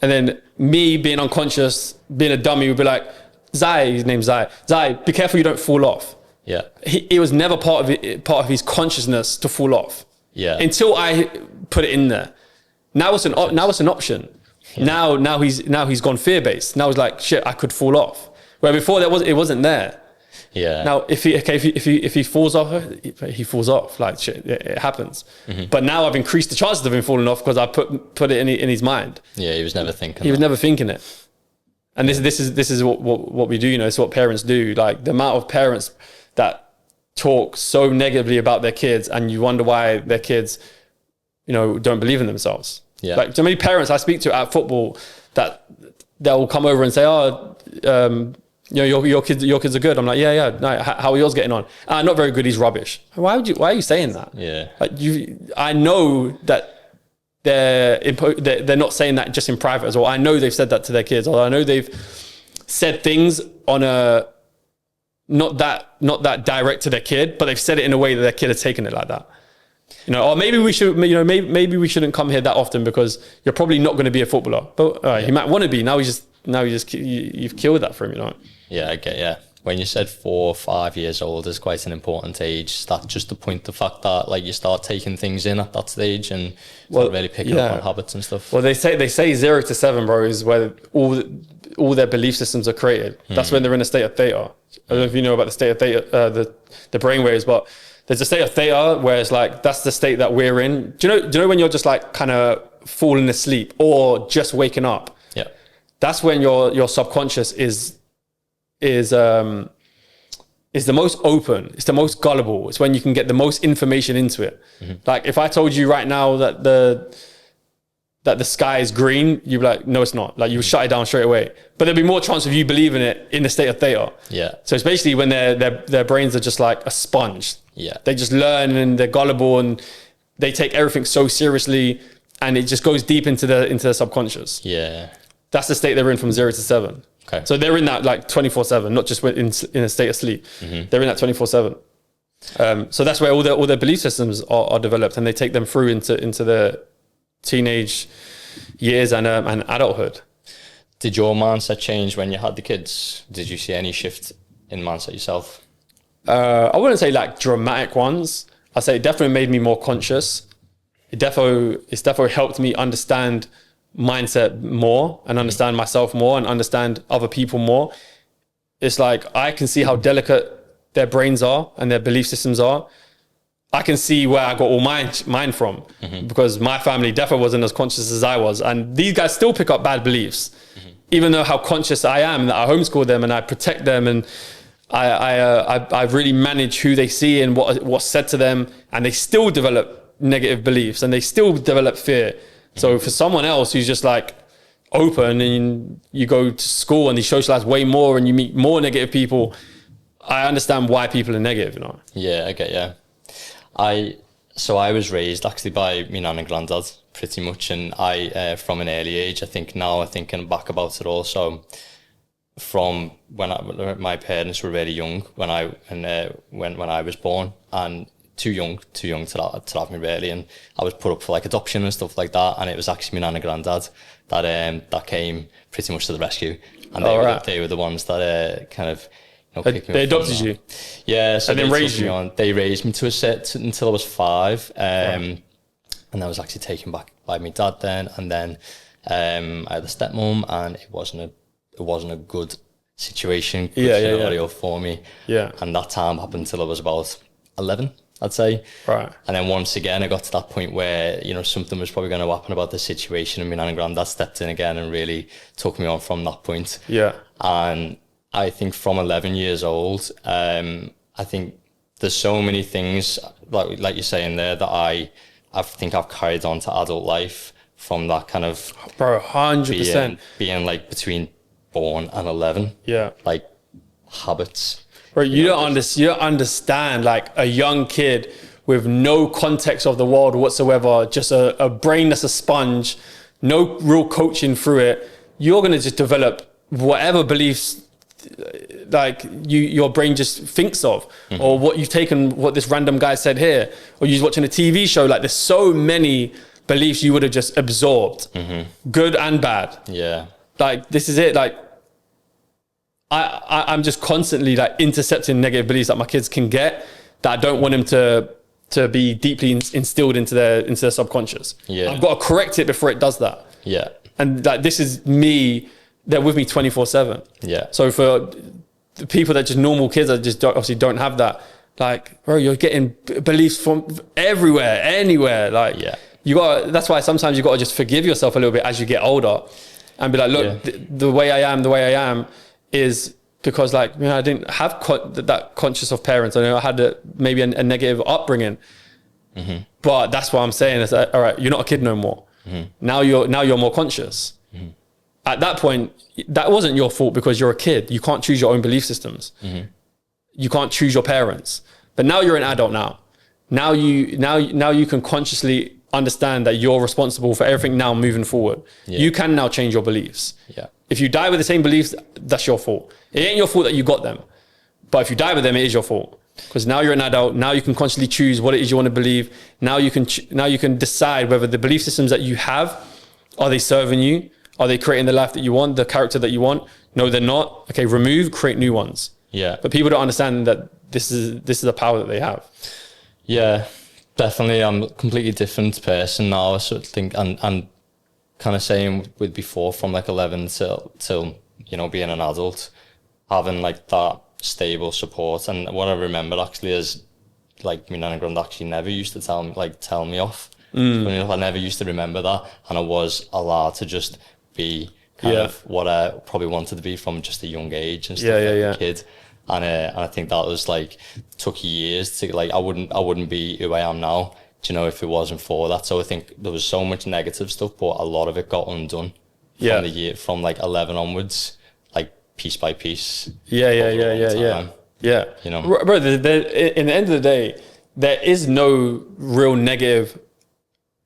and then me being unconscious, being a dummy, would be like, Zai, his name's Zai, be careful you don't fall off. Yeah. It was never part of his consciousness to fall off. Yeah. Until I put it in there. Now it's an option. Yeah. Now he's gone fear-based. Now it's like, shit, I could fall off. Where before it wasn't there. Yeah. Now if he falls off, he falls off. Shit, it happens. Mm-hmm. But now I've increased the chances of him falling off because I put it in his mind. Yeah, he was never thinking. He was never thinking it. And this is what we do. It's what parents do. The amount of parents that talk so negatively about their kids, and you wonder why their kids, don't believe in themselves. Yeah. So many parents I speak to at football that they'll come over and say, your kids are good. I'm like, yeah. No, how are yours getting on? Not very good. He's rubbish. Why are you saying that? Yeah. I know that they're not saying that just in private as well. I know they've said that to their kids, or I know they've said things on a not that direct to their kid, but they've said it in a way that their kid has taken it like that. Or maybe we should, maybe we shouldn't come here that often because you're probably not going to be a footballer. But he might want to be. Now you've killed that for him. Yeah, I get. Yeah. When you said 4 or 5 years old is quite an important age, that's just to point the fact that you start taking things in at that stage and really picking up on habits and stuff. Well, they say 0 to 7, bro, is where all their belief systems are created. That's when they're in a state of theta. I don't know if you know about the state of theta, the brainwaves, but there's a state of theta where it's that's the state that we're in. Do you know when you're just kind of falling asleep or just waking up? Yeah. That's when your subconscious is the most open. It's the most gullible. It's when you can get the most information into it. Mm-hmm. If I told you right now that the sky is green, you'd be like, no, it's not. You would shut it down straight away. But there'd be more chance of you believing it in the state of theta. Yeah. So it's basically when their brains are just like a sponge. Yeah. They just learn and they're gullible and they take everything so seriously, and it just goes deep into the subconscious. Yeah. That's the state they're in from 0 to 7. Okay. So they're in that 24/7, not just in a state of sleep. Mm-hmm. They're in that 24/7. So that's where all their belief systems are developed, and they take them through into their teenage years and adulthood. Did your mindset change when you had the kids? Did you see any shift in mindset yourself? I wouldn't say dramatic ones. I'd say it definitely made me more conscious. It's definitely helped me understand mindset more and understand myself more and understand other people more. It's I can see how delicate their brains are and their belief systems are. I can see where I got all mine from, because my family definitely wasn't as conscious as I was, and these guys still pick up bad beliefs, even though how conscious I am that I homeschool them and I protect them and I really manage who they see and what's said to them, and they still develop negative beliefs and they still develop fear. So for someone else who's just open and you go to school and you socialize way more and you meet more negative people, I understand why people are negative, Yeah, I get, yeah. So I was raised actually by my nan and granddad pretty much, and I from an early age, I think now thinking back about it also, from when my parents were really young, when I was born, and too young to have me really, and I was put up for like adoption and stuff like that, and it was actually my nan and granddad that came pretty much to the rescue, and they were the ones that kind of, you know, they adopted you. Yeah, so and then raised you on. They raised me to a set until I was 5, and I was actually taken back by my dad then, and then I had a stepmom, and it wasn't a good situation, scenario for me. Yeah, and that time happened till I was about 11, I'd say. Right. And then once again, I got to that point where, you know, something was probably going to happen about the situation, and my nan and granddad stepped in again and really took me on from that point. Yeah. And I think from 11 years old, I think there's so many things like you're saying there that I think I've carried on to adult life from that kind of 100% being like between born and 11. Yeah. Like habits. Bro, you don't understand like a young kid with no context of the world whatsoever, just a brain that's a sponge, no real coaching through it. You're going to just develop whatever beliefs like your brain just thinks of, or what you've taken, what this random guy said here, or you're watching a TV show. Like there's so many beliefs you would have just absorbed, good and bad. Yeah. Like this is it. Like I'm just constantly like intercepting negative beliefs that my kids can get, that I don't want them to be deeply instilled into their subconscious. Yeah. I've got to correct it before it does that. Yeah. And like this is me. They're with me 24/7. Yeah. So for the people that just normal kids that just obviously don't have that, like, bro, you're getting beliefs from everywhere, anywhere. Like, that's why sometimes you got to just forgive yourself a little bit as you get older, and be like, look, the way I am is because, like, you know, I didn't have that conscious of parents. I know I had maybe a negative upbringing, but that's what I'm saying is that, all right, you're not a kid no more. Now you're more conscious. At that point, that wasn't your fault because you're a kid. You can't choose your own belief systems. You can't choose your parents. But now you're an adult now you can consciously understand that you're responsible for everything now moving forward. You can now change your beliefs. If you die with the same beliefs, that's your fault. It ain't your fault that you got them. But if you die with them, it is your fault. Because now you're an adult. Now you can consciously choose what it is you want to believe. Now you can decide whether the belief systems that you have, are they serving you? Are they creating the life that you want, the character that you want? No, they're not. Okay, remove, create new ones. Yeah. But people don't understand that this is the power that they have. Yeah, definitely. I'm a completely different person now. I sort of think, and kind of saying with before, from like 11 till you know, being an adult, having like that stable support. And what I remember actually is, like, my nan and granddad actually never used to tell me off. I never used to remember that, and I was allowed to just be kind of what I probably wanted to be from just a young age and stuff, a kid. And I think that was like, took years to, like, I wouldn't be who I am now, you know, if it wasn't for that. So I think there was so much negative stuff, but a lot of it got undone from like 11 onwards, like piece by piece. Yeah. You know, bro, in the end of the day, there is no real negative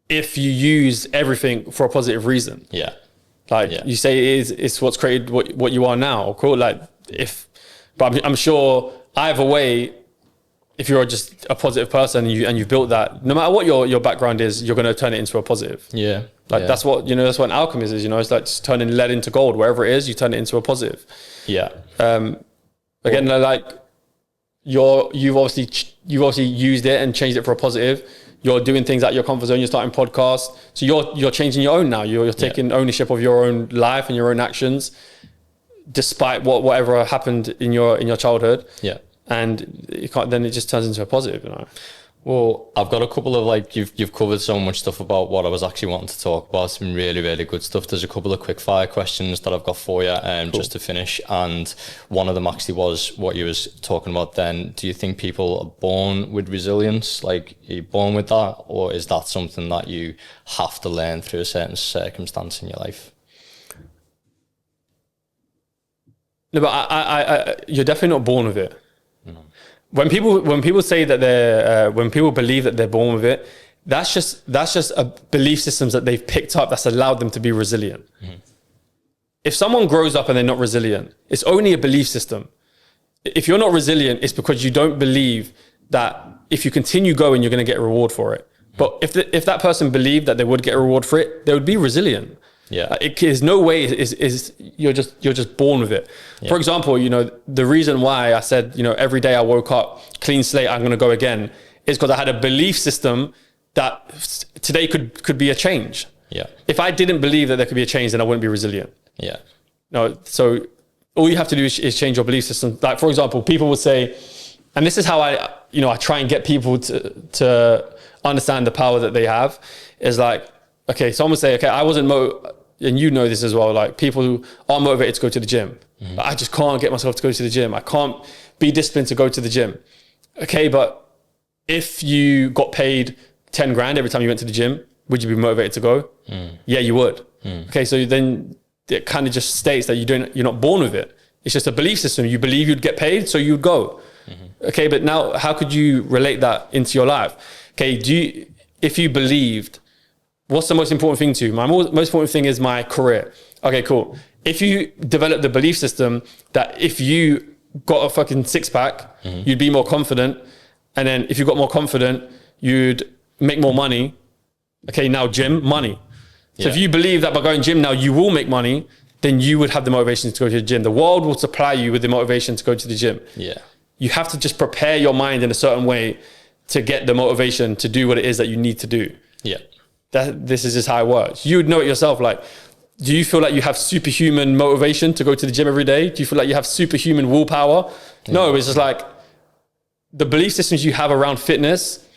if you use everything for a positive reason. You say it's what's created what you are now. Cool. But I'm sure either way, if you're just a positive person and you've built that, no matter what your background is, you're going to turn it into a positive. That's what, you know, that's what an alchemist is, you know, it's like just turning lead into gold. Wherever it is, you turn it into a positive. Again, like you've obviously used it and changed it for a positive. You're doing things out your comfort zone. You're starting podcasts. So you're changing your own now. You're taking ownership of your own life and your own actions, despite whatever happened in your childhood. And then it just turns into a positive, you know. Well, I've got a couple of, like, you've covered so much stuff about what I was actually wanting to talk about. It's been really, really good stuff. There's a couple of quick fire questions that I've got for you, just to finish. And one of them actually was what you was talking about then. Do you think people are born with resilience? Like, are you born with that? Or is that something that you have to learn through a certain circumstance in your life? No, but you're definitely not born with it. When people say that when people believe that they're born with it, that's just a belief systems that they've picked up that's allowed them to be resilient. if someone grows up and they're not resilient, it's only a belief system. If you're not resilient, it's because you don't believe that if you continue going, you're going to get a reward for it. But if that person believed that they would get a reward for it, they would be resilient. Yeah. There's no way is you're just born with it. Yeah. For example, the reason why I said, every day I woke up, clean slate, I'm going to go again, is because I had a belief system that today could be a change. Yeah. If I didn't believe that there could be a change, then I wouldn't be resilient. Yeah. No. So all you have to do is change your belief system. Like, for example, people would say, and this is how I try and get people to understand the power that they have, is like, okay, someone would say, okay, I wasn't and you know this as well, like people who are motivated to go to the gym. Mm-hmm. I just can't get myself to go to the gym. I can't be disciplined to go to the gym. Okay, but if you got paid 10 grand every time you went to the gym, would you be motivated to go? Yeah, you would. Okay, so then it kind of just states that you're not born with it. It's just a belief system. You believe you'd get paid, so you'd go. Okay, but now how could you relate that into your life? Okay, if you believed, what's the most important thing to you? My most important thing is my career. Okay, cool. If you develop the belief system that if you got a fucking six pack, you'd be more confident. And then if you got more confident, you'd make more money. Okay, now gym, money. So if you believe that by going gym now, you will make money, then you would have the motivation to go to the gym. The world will supply you with the motivation to go to the gym. Yeah. You have to just prepare your mind in a certain way to get the motivation to do what it is that you need to do. Yeah. This is just how it works. You would know it yourself. Like, do you feel like you have superhuman motivation to go to the gym every day? Do you feel like you have superhuman willpower? Yeah. No, it's just like the belief systems you have around fitness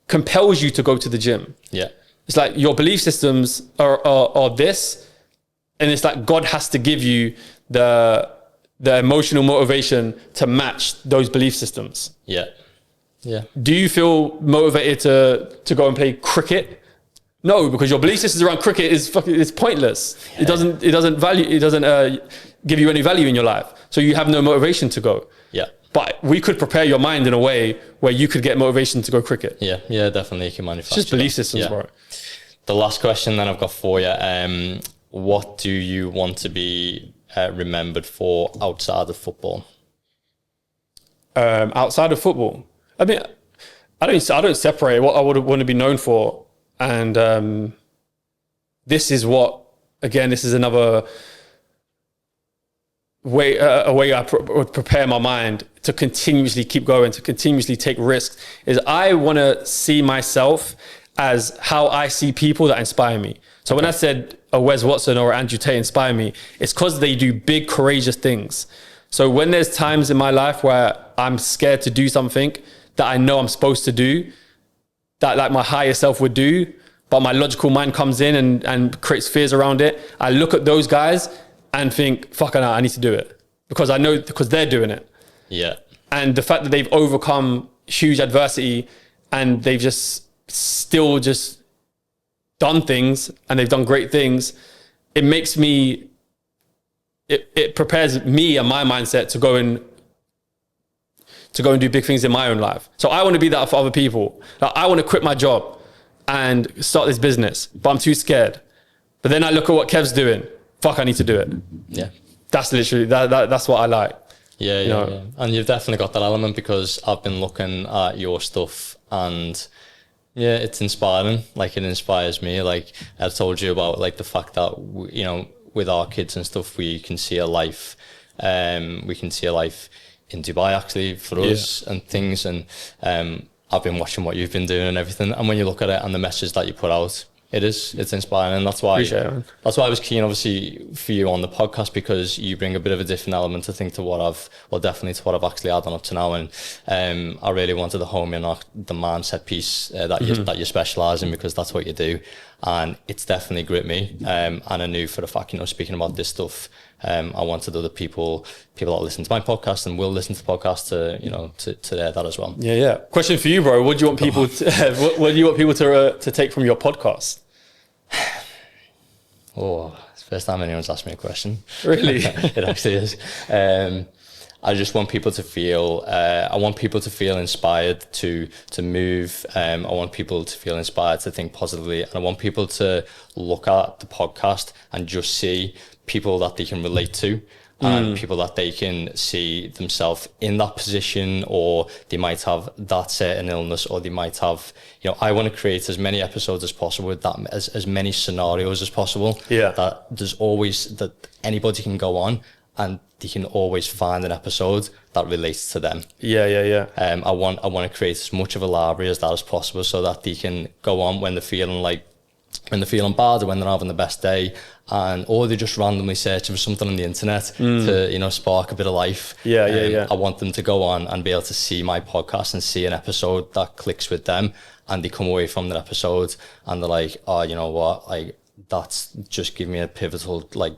compels you to go to the gym. Yeah. It's like your belief systems are this, and it's like God has to give you the emotional motivation to match those belief systems. Yeah. Yeah. Do you feel motivated to go and play cricket? No, because your belief systems around cricket is pointless. Yeah. It doesn't give you any value in your life. So you have no motivation to go. Yeah. But we could prepare your mind in a way where you could get motivation to go cricket. Yeah. Yeah, definitely. You can manufacture. It's just belief systems, bro. The last question then I've got for you. What do you want to be remembered for outside of football? Outside of football, I mean, I don't separate what I would want to be known for, and this is another way I would prepare my mind to continuously keep going, to continuously take risks. Is I want to see myself as how I see people that inspire me. So when I said a Wes Watson or Andrew Tate inspire me, it's because they do big, courageous things. So when there's times in my life where I'm scared to do something that I know I'm supposed to do, that like my higher self would do, but my logical mind comes in and creates fears around it, I look at those guys and think, fuck, I need to do it. Because I know, because they're doing it. Yeah. And the fact that they've overcome huge adversity and they've just still just done things and they've done great things, it makes me, it prepares me and my mindset to go and do big things in my own life. So I want to be that for other people. Like, I want to quit my job and start this business, but I'm too scared. But then I look at what Kev's doing. Fuck, I need to do it. Yeah. That's literally, that's what I like. Yeah, yeah. And you've definitely got that element, because I've been looking at your stuff and yeah, it's inspiring. Like, it inspires me. Like, I've told you about like the fact that, with our kids and stuff, we can see a life in Dubai actually for us and things. And I've been watching what you've been doing and everything. And when you look at it and the message that you put out, it's inspiring. And that's why I was keen, obviously, for you on the podcast, because you bring a bit of a different element, I think, to what I've actually had on up to now. And I really wanted to home in on the mindset piece that you specialise in, because that's what you do. And it's definitely gripped me. And I knew for the fact, speaking about this stuff, I wanted other people that listen to my podcast and will listen to the podcast to hear that as well. Yeah, yeah. Question for you, bro. What do you want people to take from your podcast? Oh, it's the first time anyone's asked me a question. Really? It actually is. I just want people to feel. I want people to feel inspired to move. I want people to feel inspired to think positively, and I want people to look at the podcast and just see people that they can relate to, and people that they can see themselves in that position, or they might have that certain illness, or they might have, I want to create as many episodes as possible with that, as many scenarios as possible. Yeah. That there's always, that anybody can go on and they can always find an episode that relates to them. Yeah. I want to create as much of a library as that as possible, so that they can go on when they're feeling bad, or when they're having the best day, or they're just randomly searching for something on the internet to, spark a bit of life. Yeah. I want them to go on and be able to see my podcast and see an episode that clicks with them, and they come away from that episode and they're like, oh, you know what, like, that's just give me a pivotal, like,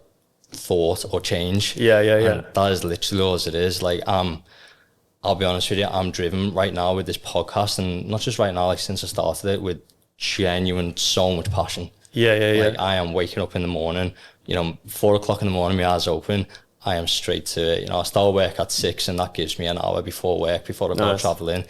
thought or change. Yeah. And that is literally all it is. Like, I'll be honest with you, I'm driven right now with this podcast, and not just right now, like, since I started it, with genuine, so much passion. Yeah. Like, I am waking up in the morning, 4 o'clock in the morning, my eyes open, I am straight to it. I start work at 6, and that gives me an hour before work, before I go traveling,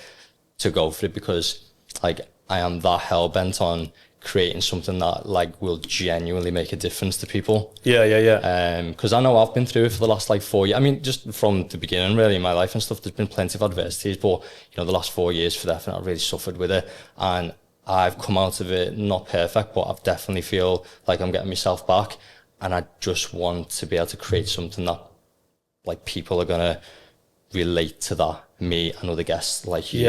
to go for it, because, like, I am that hell bent on creating something that, like, will genuinely make a difference to people. Yeah. Because I know I've been through it for the last, like, 4 years. I mean, just from the beginning, really, in my life and stuff, there's been plenty of adversities, but, the last 4 years for definite, I've really suffered with it, and I've come out of it not perfect, but I've definitely feel like I'm getting myself back, and I just want to be able to create something that, like, people are gonna relate to, that me and other guests like you.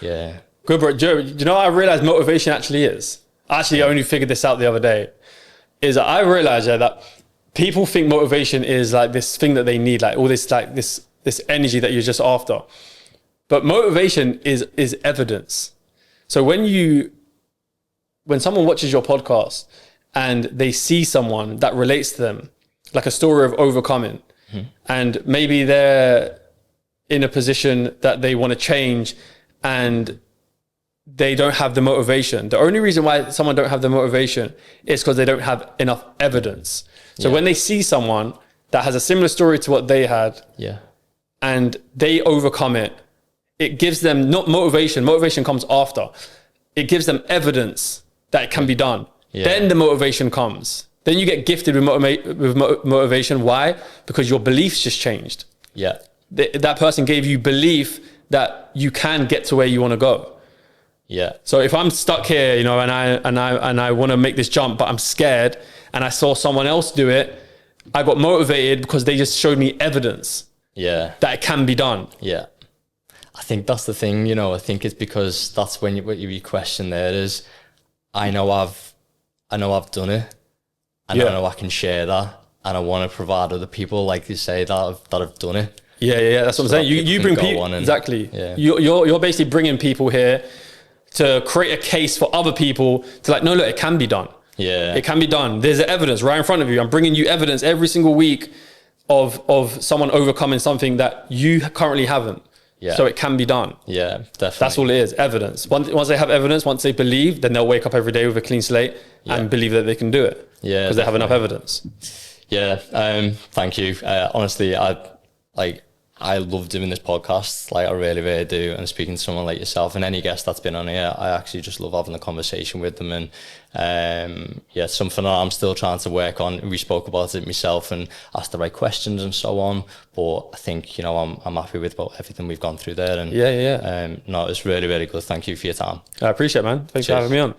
Yeah. Good, bro. Joe, do you know what I realized motivation actually is? Actually, I only figured this out the other day. Is that I realized that people think motivation is like this thing that they need, like all this, like this energy that you're just after. But motivation is evidence. So when someone watches your podcast and they see someone that relates to them, like a story of overcoming, and maybe they're in a position that they want to change and they don't have the motivation. The only reason why someone don't have the motivation is because they don't have enough evidence. So when they see someone that has a similar story to what they had, and they overcome it, it gives them not motivation. Motivation comes after. It gives them evidence that it can be done. Then the motivation comes. Then you get gifted with motivation. Why? Because your beliefs just changed. That person gave you belief that you can get to where you want to go. So if I'm stuck here, and I want to make this jump, but I'm scared, and I saw someone else do it, I got motivated because they just showed me evidence that it can be done. I think that's the thing, I think it's because that's when what your question there is, I know I've done it, and I know I can share that, and I want to provide other people, like you say, that have done it. That's what I'm saying. You bring people, exactly. You're basically bringing people here to create a case for other people to, like, no, look, it can be done. It can be done. There's evidence right in front of you. I'm bringing you evidence every single week of someone overcoming something that you currently haven't. So it can be done. Definitely. That's all it is, evidence. Once they have evidence, once they believe, then they'll wake up every day with a clean slate and believe that they can do it. Because they have enough evidence. Thank you. Honestly, I love doing this podcast. Like, I really, really do. And speaking to someone like yourself and any guest that's been on here, I actually just love having a conversation with them. And something that I'm still trying to work on. We spoke about it myself and asked the right questions and so on. But I think, I'm happy with everything we've gone through there. And no, it's really, really good. Thank you for your time. I appreciate it, man. Thanks for having me on.